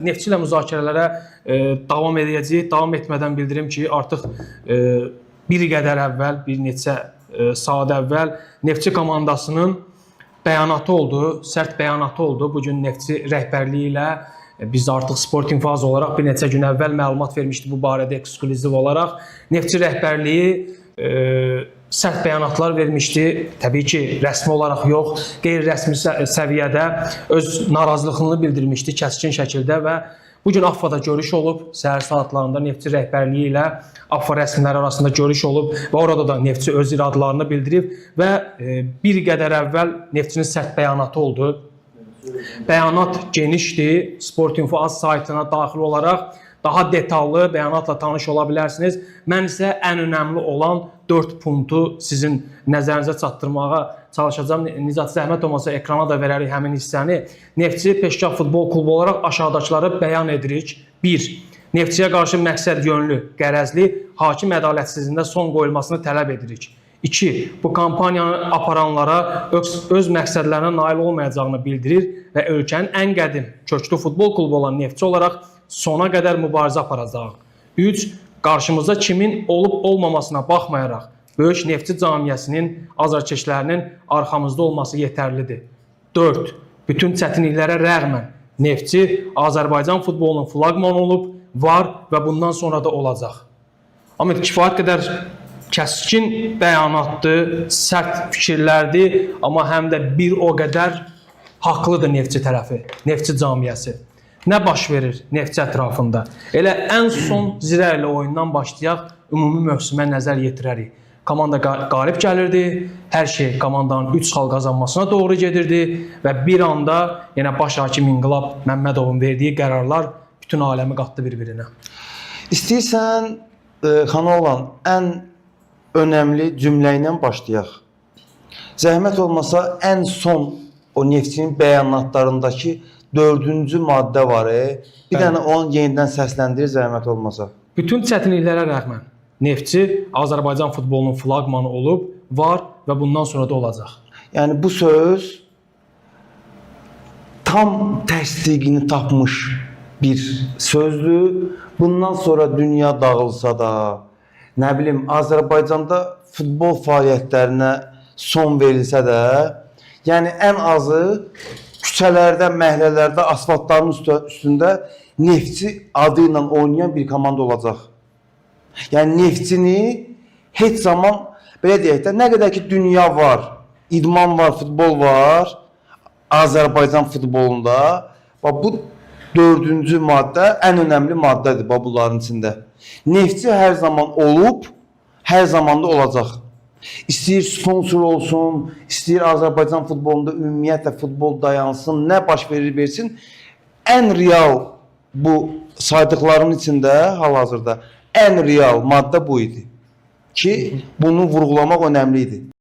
Neftçi ilə müzakirələrə davam edəcəyik. Davam etmədən bildirim ki, artıq bir qədər əvvəl, bir neçə saat əvvəl Neftçi komandasının bəyanatı oldu, sərt bəyanatı oldu. Bugün Neftçi rəhbərliyi ilə biz artıq Sport İnfaz olaraq bir neçə gün əvvəl məlumat vermişdi bu barədə ekskluziv olaraq. Neftçi rəhbərliyi sərt bəyanatlar vermişdi. Təbii ki, rəsmi olaraq yox, qeyri-rəsmi səviyyədə öz narazılığını bildirmişdi kəskin şəkildə və bugün AFFA-da görüş olub. Səhər saatlarında Neftçi rəhbərliyi ilə AFFA rəsmiləri arasında görüş olub və orada da Neftçi öz iradlarını bildirib və bir qədər əvvəl Neftçinin sərt bəyanatı oldu. Bəyanat genişdir. Sport Info az saytına daxil olaraq daha detallı bəyanatla tanış ola bilərsiniz. Mən isə ən önəmli olan 4 punktu sizin nəzərinizə çatdırmağa çalışacağım. Nizat zəhmət olmasa ekrana da verərik həmin hissəni. Neftçi Peşkar Futbol Klubu olaraq aşağıdakıları bəyan edirik. 1. Neftçiyə qarşı məqsəd yönlü, qərəzli, hakim ədalətsizliyində son qoyulmasını tələb edirik. 2. Bu kampaniyanı aparanlara öz məqsədlərinə nail olmayacağını bildirir və ölkənin ən qədim köklü futbol klubu olan Neftçi olaraq sona qədər mübarizə aparacaq. 3. Qarşımızda kimin olub-olmamasına baxmayaraq, böyük Neftçi camiyyəsinin, azarkeşlərinin arxamızda olması yetərlidir. 4. Bütün çətinliklərə rəğmən Neftçi Azərbaycan futbolunun flaqmanı olub, var və bundan sonra da olacaq. Amma kifayət qədər kəskin bəyanatdır, sərt fikirlərdir, amma həm də bir o qədər haqlıdır Neftçi tərəfi, Neftçi camiyyəsi. Nə baş verir Neftçi ətrafında? Elə ən son Zirə ilə oyundan başlayaq, ümumi mövsümə nəzər yetirərik. Komanda qalib gəlirdi, hər şey komandanın 3 xal qazanmasına doğru gedirdi və bir anda yenə baş hakim İnqilab Məmmədovun verdiyi qərarlar bütün aləmi qatdı bir-birinə. İstəyirsən, Xanoğlan, ən önəmli cümlə ilə başlayaq. Zəhmət olmasa ən son o Neftçinin bəyanatlarındakı 4-cü maddə var. Bir dənə onu yenidən səsləndirir zəhmət olmasa. Bütün çətinliklərə rəğmən Neftçi Azərbaycan futbolunun flaqmanı olub, var və bundan sonra da olacaq. Yəni bu söz tam təsdiqini tapmış bir sözdür. Bundan sonra dünya dağılsa da, nə bilim, Azərbaycanda futbol fəaliyyətlərinə son verilsə də, yəni ən azı küçələrdə, məhəllələrdə, asfaltların üstündə Neftçi adı ilə oynayan bir komanda olacaq. Yəni Neftçini heç zaman, belə deyək də, nə qədər ki dünya var, idman var, futbol var, Azərbaycan futbolunda, bu 4-cü maddə ən önəmli maddədir bunların içində. Neftçi hər zaman olub, hər zaman da olacaq. İstəyir sponsor olsun, istəyir Azərbaycan futbolunda ümumiyyətlə futbol dayansın, nə baş verir versin, ən real bu saydıqların içində hal-hazırda ən real maddə bu idi ki, bunu vurğulamaq önəmli idi.